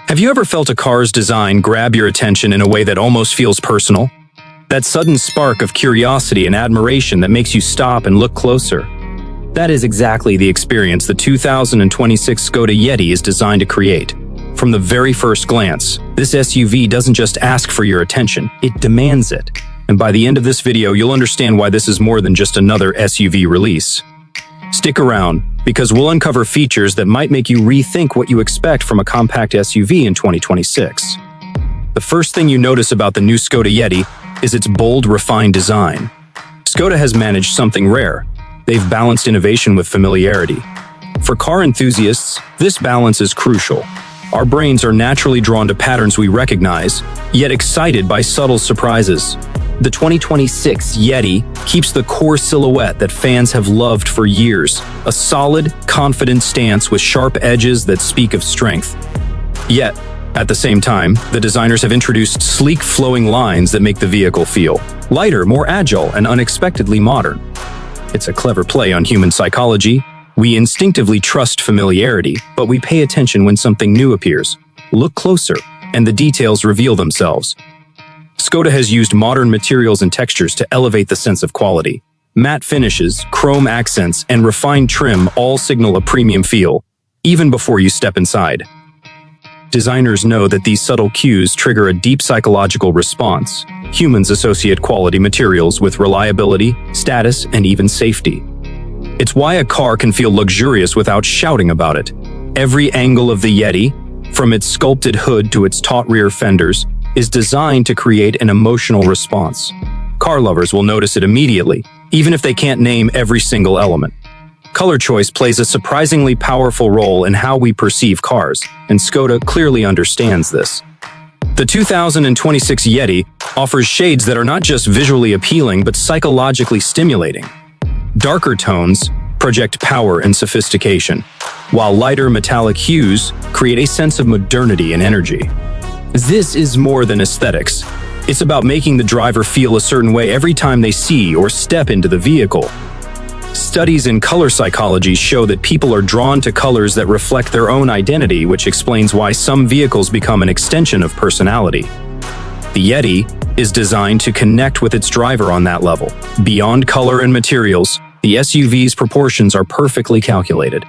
Have you ever felt a car's design grab your attention in a way that almost feels personal? That sudden spark of curiosity and admiration that makes you stop and look closer. That is exactly the experience the 2026 Skoda Yeti is designed to create. From the very first glance, this SUV doesn't just ask for your attention, it demands it. And by the end of this video, you'll understand why this is more than just another SUV release. Stick around, because we'll uncover features that might make you rethink what you expect from a compact SUV in 2026. The first thing you notice about the new Skoda Yeti is its bold, refined design. Skoda has managed something rare. They've balanced innovation with familiarity. For car enthusiasts, this balance is crucial. Our brains are naturally drawn to patterns we recognize, yet excited by subtle surprises. The 2026 Yeti keeps the core silhouette that fans have loved for years, a solid, confident stance with sharp edges that speak of strength. Yet, at the same time, the designers have introduced sleek, flowing lines that make the vehicle feel lighter, more agile, and unexpectedly modern. It's a clever play on human psychology. We instinctively trust familiarity, but we pay attention when something new appears. Look closer, and the details reveal themselves. Skoda has used modern materials and textures to elevate the sense of quality. Matte finishes, chrome accents, and refined trim all signal a premium feel, even before you step inside. Designers know that these subtle cues trigger a deep psychological response. Humans associate quality materials with reliability, status, and even safety. It's why a car can feel luxurious without shouting about it. Every angle of the Yeti, from its sculpted hood to its taut rear fenders, is designed to create an emotional response. Car lovers will notice it immediately, even if they can't name every single element. Color choice plays a surprisingly powerful role in how we perceive cars, and Skoda clearly understands this. The 2026 Yeti offers shades that are not just visually appealing but psychologically stimulating. Darker tones project power and sophistication, while lighter metallic hues create a sense of modernity and energy. This is more than aesthetics. It's about making the driver feel a certain way every time they see or step into the vehicle. Studies in color psychology show that people are drawn to colors that reflect their own identity, which explains why some vehicles become an extension of personality. The Yeti is designed to connect with its driver on that level. Beyond color and materials, the SUV's proportions are perfectly calculated.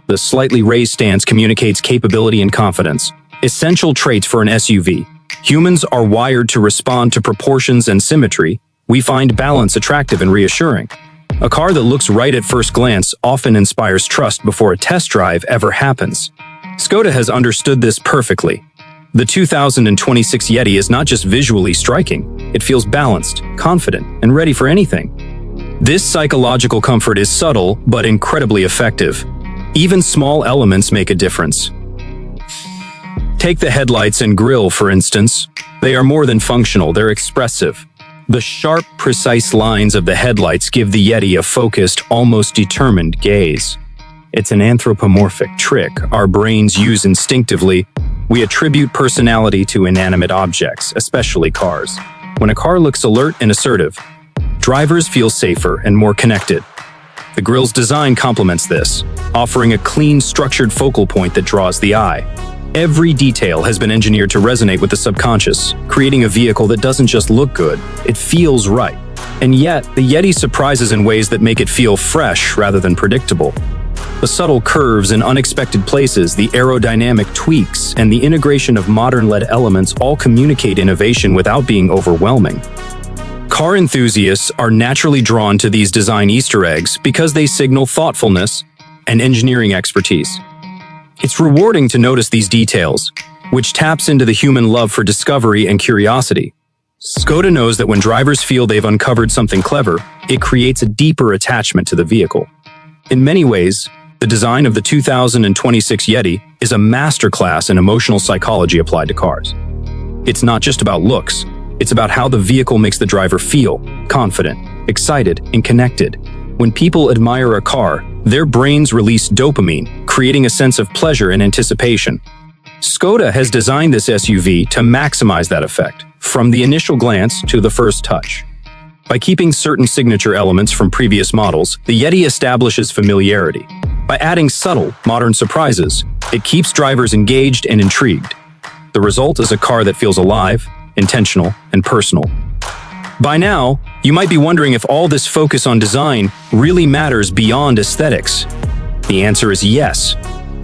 The slightly raised stance communicates capability and confidence, essential traits for an SUV. Humans are wired to respond to proportions and symmetry. We find balance attractive and reassuring. A car that looks right at first glance often inspires trust before a test drive ever happens. Skoda has understood this perfectly. The 2026 Yeti is not just visually striking, it feels balanced, confident, and ready for anything. This psychological comfort is subtle but incredibly effective. Even small elements make a difference. Take the headlights and grille, for instance. They are more than functional, they're expressive. The sharp, precise lines of the headlights give the Yeti a focused, almost determined gaze. It's an anthropomorphic trick our brains use instinctively. We attribute personality to inanimate objects, especially cars. When a car looks alert and assertive, drivers feel safer and more connected. The grille's design complements this, offering a clean, structured focal point that draws the eye. Every detail has been engineered to resonate with the subconscious, creating a vehicle that doesn't just look good, it feels right. And yet, the Yeti surprises in ways that make it feel fresh rather than predictable. The subtle curves in unexpected places, the aerodynamic tweaks, and the integration of modern LED elements all communicate innovation without being overwhelming. Car enthusiasts are naturally drawn to these design Easter eggs because they signal thoughtfulness and engineering expertise. It's rewarding to notice these details, which taps into the human love for discovery and curiosity. Skoda knows that when drivers feel they've uncovered something clever, it creates a deeper attachment to the vehicle. In many ways, the design of the 2026 Yeti is a masterclass in emotional psychology applied to cars. It's not just about looks, it's about how the vehicle makes the driver feel confident, excited, and connected. When people admire a car, their brains release dopamine, creating a sense of pleasure and anticipation. Skoda has designed this SUV to maximize that effect, from the initial glance to the first touch. By keeping certain signature elements from previous models, the Yeti establishes familiarity. By adding subtle, modern surprises, it keeps drivers engaged and intrigued. The result is a car that feels alive, intentional, and personal. By now, you might be wondering if all this focus on design really matters beyond aesthetics. The answer is yes.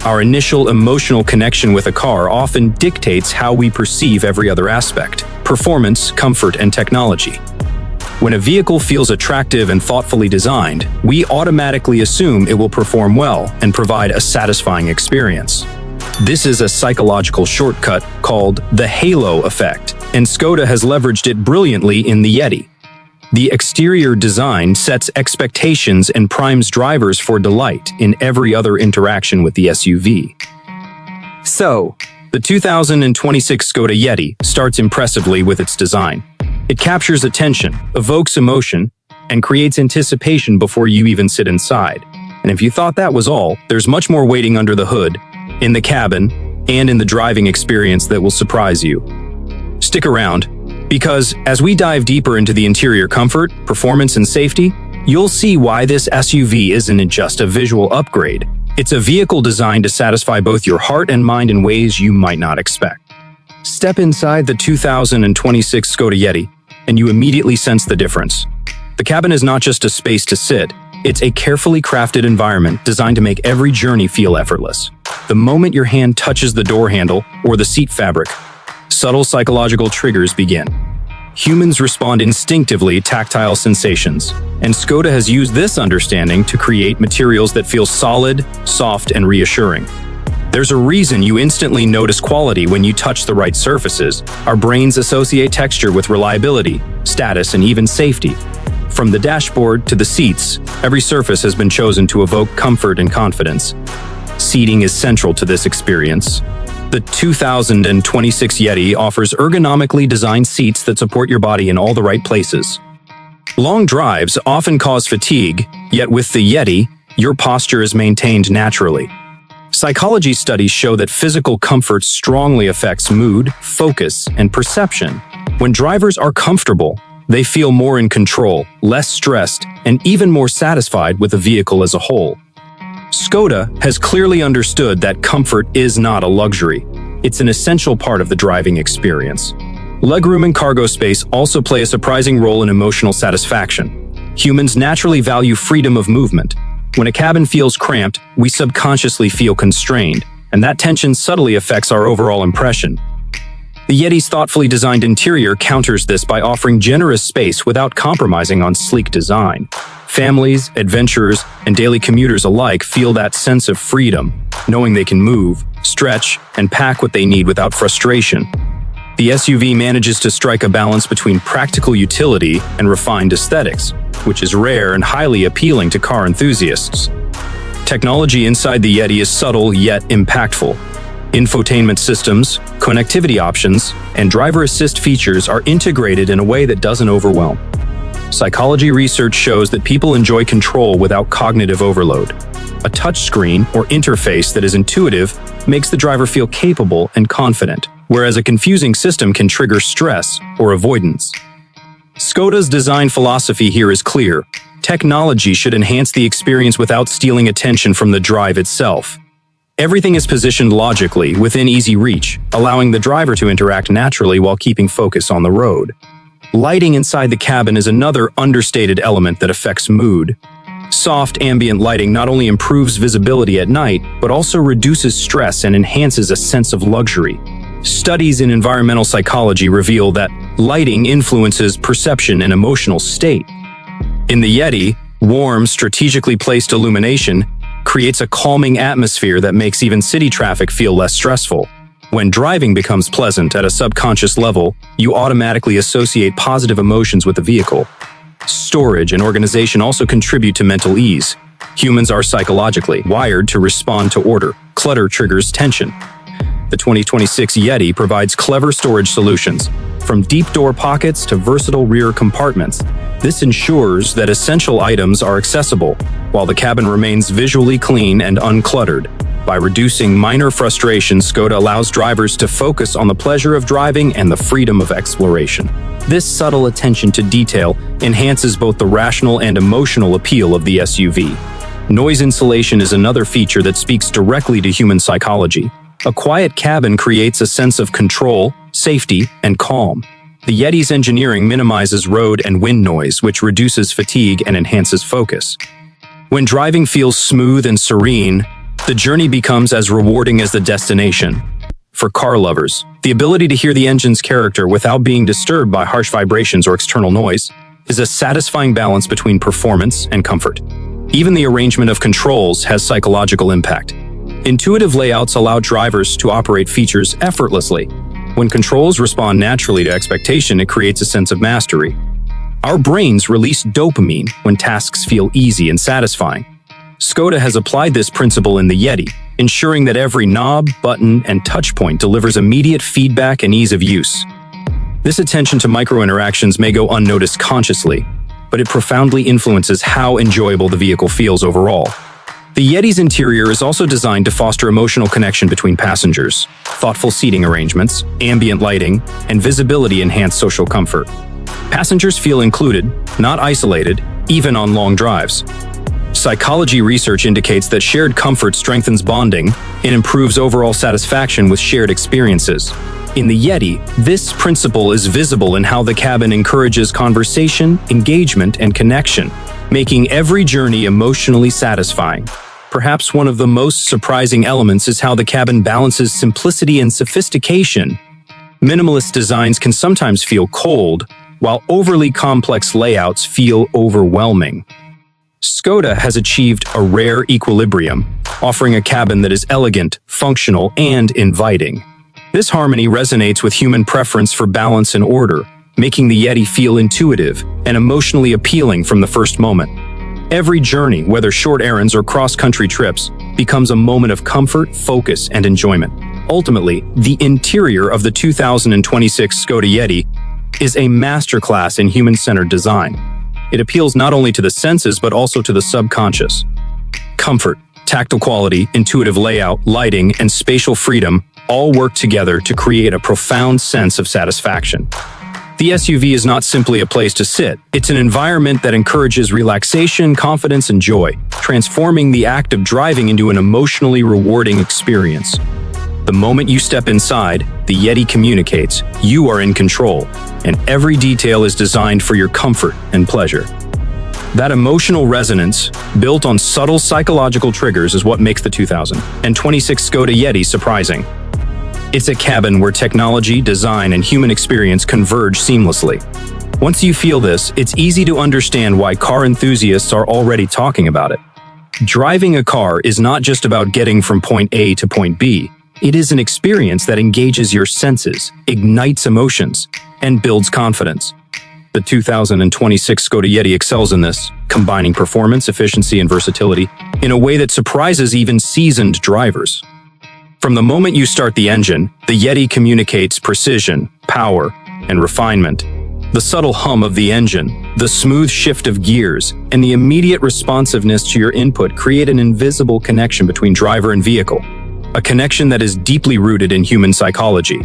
Our initial emotional connection with a car often dictates how we perceive every other aspect: performance, comfort, and technology. When a vehicle feels attractive and thoughtfully designed, we automatically assume it will perform well and provide a satisfying experience. This is a psychological shortcut called the halo effect, and Skoda has leveraged it brilliantly in the Yeti. The exterior design sets expectations and primes drivers for delight in every other interaction with the SUV. So, the 2026 Skoda Yeti starts impressively with its design. It captures attention, evokes emotion, and creates anticipation before you even sit inside. And if you thought that was all, there's much more waiting under the hood, in the cabin, and in the driving experience that will surprise you. Stick around, because as we dive deeper into the interior comfort, performance, and safety, you'll see why this SUV isn't just a visual upgrade. It's a vehicle designed to satisfy both your heart and mind in ways you might not expect. Step inside the 2026 Skoda Yeti, and you immediately sense the difference. The cabin is not just a space to sit, it's a carefully crafted environment designed to make every journey feel effortless. The moment your hand touches the door handle or the seat fabric, subtle psychological triggers begin. Humans respond instinctively to tactile sensations, and Skoda has used this understanding to create materials that feel solid, soft, and reassuring. There's a reason you instantly notice quality when you touch the right surfaces. Our brains associate texture with reliability, status, and even safety. From the dashboard to the seats, every surface has been chosen to evoke comfort and confidence. Seating is central to this experience. The 2026 Yeti offers ergonomically designed seats that support your body in all the right places. Long drives often cause fatigue, yet with the Yeti, your posture is maintained naturally. Psychology studies show that physical comfort strongly affects mood, focus, and perception. When drivers are comfortable, they feel more in control, less stressed, and even more satisfied with the vehicle as a whole. Skoda has clearly understood that comfort is not a luxury. It's an essential part of the driving experience. Legroom and cargo space also play a surprising role in emotional satisfaction. Humans naturally value freedom of movement. When a cabin feels cramped, we subconsciously feel constrained, and that tension subtly affects our overall impression. The Yeti's thoughtfully designed interior counters this by offering generous space without compromising on sleek design. Families, adventurers, and daily commuters alike feel that sense of freedom, knowing they can move, stretch, and pack what they need without frustration. The SUV manages to strike a balance between practical utility and refined aesthetics, which is rare and highly appealing to car enthusiasts. Technology inside the Yeti is subtle yet impactful. Infotainment systems, connectivity options, and driver assist features are integrated in a way that doesn't overwhelm. Psychology research shows that people enjoy control without cognitive overload. A touchscreen or interface that is intuitive makes the driver feel capable and confident, whereas a confusing system can trigger stress or avoidance. Skoda's design philosophy here is clear. Technology should enhance the experience without stealing attention from the drive itself. Everything is positioned logically within easy reach, allowing the driver to interact naturally while keeping focus on the road. Lighting inside the cabin is another understated element that affects mood. Soft ambient lighting not only improves visibility at night, but also reduces stress and enhances a sense of luxury. Studies in environmental psychology reveal that lighting influences perception and emotional state. In the Yeti, warm, strategically placed illumination creates a calming atmosphere that makes even city traffic feel less stressful. When driving becomes pleasant at a subconscious level, you automatically associate positive emotions with the vehicle. Storage and organization also contribute to mental ease. Humans are psychologically wired to respond to order. Clutter triggers tension. The 2026 Yeti provides clever storage solutions, from deep door pockets to versatile rear compartments. This ensures that essential items are accessible, while the cabin remains visually clean and uncluttered. By reducing minor frustrations, Skoda allows drivers to focus on the pleasure of driving and the freedom of exploration. This subtle attention to detail enhances both the rational and emotional appeal of the SUV. Noise insulation is another feature that speaks directly to human psychology. A quiet cabin creates a sense of control, safety, and calm. The Yeti's engineering minimizes road and wind noise, which reduces fatigue and enhances focus. When driving feels smooth and serene, the journey becomes as rewarding as the destination. For car lovers, the ability to hear the engine's character without being disturbed by harsh vibrations or external noise is a satisfying balance between performance and comfort. Even the arrangement of controls has psychological impact. Intuitive layouts allow drivers to operate features effortlessly. When controls respond naturally to expectation, it creates a sense of mastery. Our brains release dopamine when tasks feel easy and satisfying. Skoda has applied this principle in the Yeti, ensuring that every knob, button, and touch point delivers immediate feedback and ease of use. This attention to micro-interactions may go unnoticed consciously, but it profoundly influences how enjoyable the vehicle feels overall. The Yeti's interior is also designed to foster emotional connection between passengers. Thoughtful seating arrangements, ambient lighting, and visibility enhance social comfort. Passengers feel included, not isolated, even on long drives. Psychology research indicates that shared comfort strengthens bonding and improves overall satisfaction with shared experiences. In the Yeti, this principle is visible in how the cabin encourages conversation, engagement, and connection, making every journey emotionally satisfying. Perhaps one of the most surprising elements is how the cabin balances simplicity and sophistication. Minimalist designs can sometimes feel cold, while overly complex layouts feel overwhelming. Skoda has achieved a rare equilibrium, offering a cabin that is elegant, functional, and inviting. This harmony resonates with human preference for balance and order, making the Yeti feel intuitive and emotionally appealing from the first moment. Every journey, whether short errands or cross-country trips, becomes a moment of comfort, focus, and enjoyment. Ultimately, the interior of the 2026 Skoda Yeti is a masterclass in human-centered design. It appeals not only to the senses but also to the subconscious. Comfort, tactile quality, intuitive layout, lighting, and spatial freedom all work together to create a profound sense of satisfaction. The SUV is not simply a place to sit, it's an environment that encourages relaxation, confidence, and joy, transforming the act of driving into an emotionally rewarding experience. The moment you step inside, the Yeti communicates, you are in control, and every detail is designed for your comfort and pleasure. That emotional resonance, built on subtle psychological triggers, is what makes the 2026 Skoda Yeti surprising. It's a cabin where technology, design, and human experience converge seamlessly. Once you feel this, it's easy to understand why car enthusiasts are already talking about it. Driving a car is not just about getting from point A to point B. It is an experience that engages your senses, ignites emotions, and builds confidence. The 2026 Skoda Yeti excels in this, combining performance, efficiency, and versatility in a way that surprises even seasoned drivers. From the moment you start the engine, the Yeti communicates precision, power, and refinement. The subtle hum of the engine, the smooth shift of gears, and the immediate responsiveness to your input create an invisible connection between driver and vehicle, a connection that is deeply rooted in human psychology.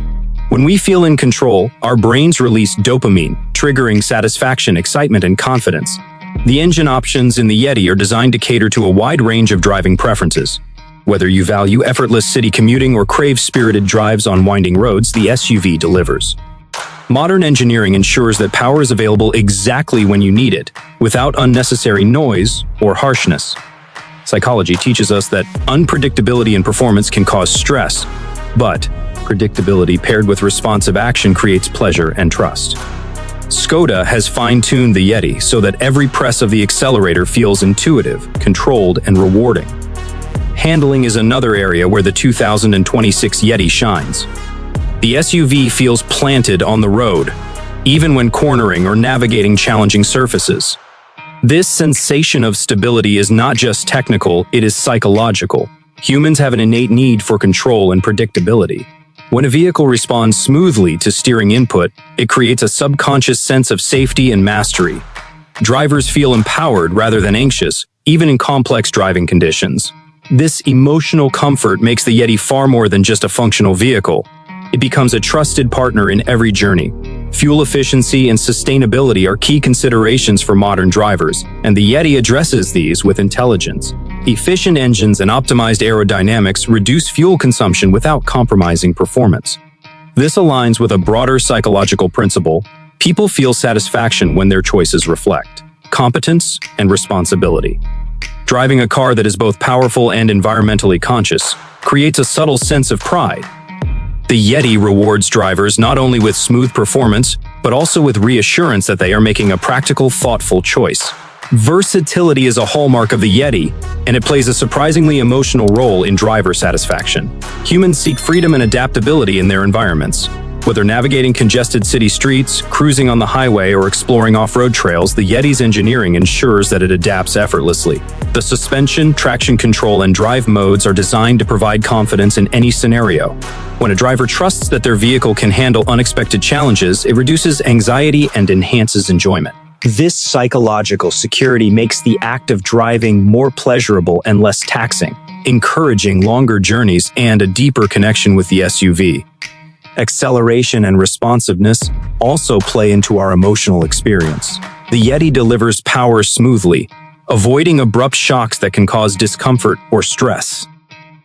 When we feel in control, our brains release dopamine, triggering satisfaction, excitement, and confidence. The engine options in the Yeti are designed to cater to a wide range of driving preferences. Whether you value effortless city commuting or crave spirited drives on winding roads, the SUV delivers. Modern engineering ensures that power is available exactly when you need it, without unnecessary noise or harshness. Psychology teaches us that unpredictability in performance can cause stress, but predictability paired with responsive action creates pleasure and trust. Skoda has fine-tuned the Yeti so that every press of the accelerator feels intuitive, controlled, and rewarding. Handling is another area where the 2026 Yeti shines. The SUV feels planted on the road, even when cornering or navigating challenging surfaces. This sensation of stability is not just technical, it is psychological. Humans have an innate need for control and predictability. When a vehicle responds smoothly to steering input, it creates a subconscious sense of safety and mastery. Drivers feel empowered rather than anxious, even in complex driving conditions. This emotional comfort makes the Yeti far more than just a functional vehicle. It becomes a trusted partner in every journey. Fuel efficiency and sustainability are key considerations for modern drivers, and the Yeti addresses these with intelligence. Efficient engines and optimized aerodynamics reduce fuel consumption without compromising performance. This aligns with a broader psychological principle: people feel satisfaction when their choices reflect competence and responsibility. Driving a car that is both powerful and environmentally conscious creates a subtle sense of pride. The Yeti rewards drivers not only with smooth performance, but also with reassurance that they are making a practical, thoughtful choice. Versatility is a hallmark of the Yeti, and it plays a surprisingly emotional role in driver satisfaction. Humans seek freedom and adaptability in their environments. Whether navigating congested city streets, cruising on the highway, or exploring off-road trails, the Yeti's engineering ensures that it adapts effortlessly. The suspension, traction control, and drive modes are designed to provide confidence in any scenario. When a driver trusts that their vehicle can handle unexpected challenges, it reduces anxiety and enhances enjoyment. This psychological security makes the act of driving more pleasurable and less taxing, encouraging longer journeys and a deeper connection with the SUV. Acceleration and responsiveness also play into our emotional experience. The Yeti delivers power smoothly, avoiding abrupt shocks that can cause discomfort or stress.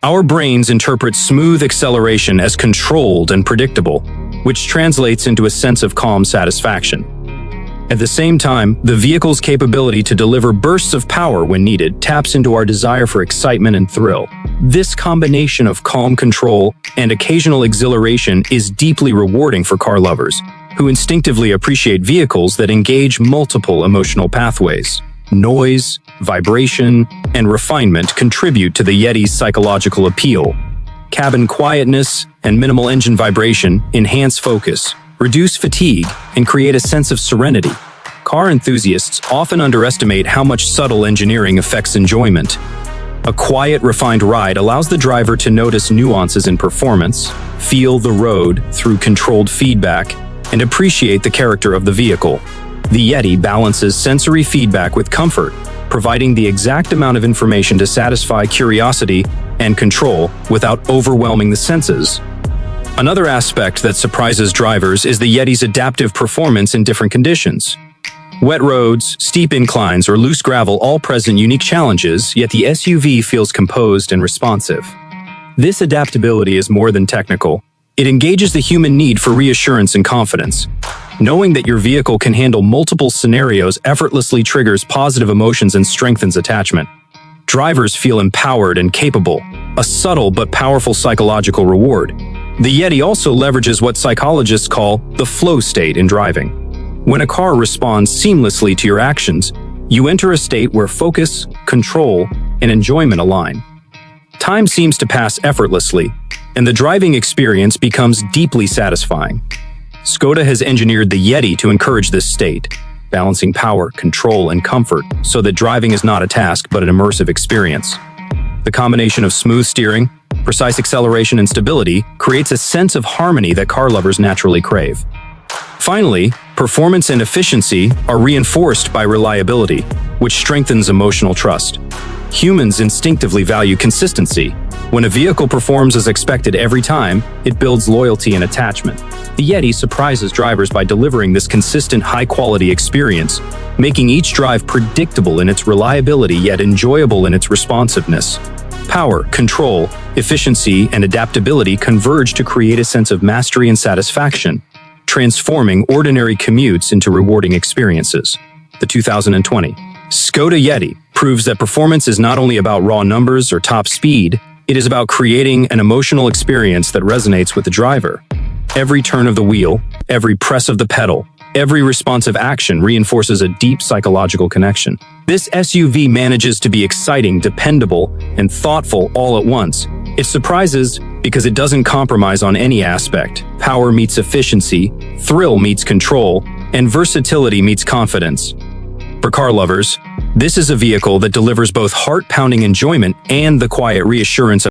Our brains interpret smooth acceleration as controlled and predictable, which translates into a sense of calm satisfaction. At the same time, the vehicle's capability to deliver bursts of power when needed taps into our desire for excitement and thrill. This combination of calm control and occasional exhilaration is deeply rewarding for car lovers, who instinctively appreciate vehicles that engage multiple emotional pathways. Noise, vibration, and refinement contribute to the Yeti's psychological appeal. Cabin quietness and minimal engine vibration enhance focus, reduce fatigue, and create a sense of serenity. Car enthusiasts often underestimate how much subtle engineering affects enjoyment. A quiet, refined ride allows the driver to notice nuances in performance, feel the road through controlled feedback, and appreciate the character of the vehicle. The Yeti balances sensory feedback with comfort, providing the exact amount of information to satisfy curiosity and control without overwhelming the senses. Another aspect that surprises drivers is the Yeti's adaptive performance in different conditions. Wet roads, steep inclines, or loose gravel all present unique challenges, yet the SUV feels composed and responsive. This adaptability is more than technical. It engages the human need for reassurance and confidence. Knowing that your vehicle can handle multiple scenarios effortlessly triggers positive emotions and strengthens attachment. Drivers feel empowered and capable, a subtle but powerful psychological reward. The Yeti also leverages what psychologists call the flow state in driving. When a car responds seamlessly to your actions, you enter a state where focus, control, and enjoyment align. Time seems to pass effortlessly, and the driving experience becomes deeply satisfying. Skoda has engineered the Yeti to encourage this state, balancing power, control, and comfort so that driving is not a task but an immersive experience. The combination of smooth steering, precise acceleration, and stability creates a sense of harmony that car lovers naturally crave. Finally, performance and efficiency are reinforced by reliability, which strengthens emotional trust. Humans instinctively value consistency. When a vehicle performs as expected every time, it builds loyalty and attachment. The Yeti surprises drivers by delivering this consistent, high-quality experience, making each drive predictable in its reliability yet enjoyable in its responsiveness. Power, control, efficiency, and adaptability converge to create a sense of mastery and satisfaction, transforming ordinary commutes into rewarding experiences. The 2020 Skoda Yeti proves that performance is not only about raw numbers or top speed, it is about creating an emotional experience that resonates with the driver. Every turn of the wheel, every press of the pedal, every responsive action reinforces a deep psychological connection. This SUV manages to be exciting, dependable, and thoughtful all at once. It surprises because it doesn't compromise on any aspect. Power meets efficiency, thrill meets control, and versatility meets confidence. For car lovers, this is a vehicle that delivers both heart-pounding enjoyment and the quiet reassurance of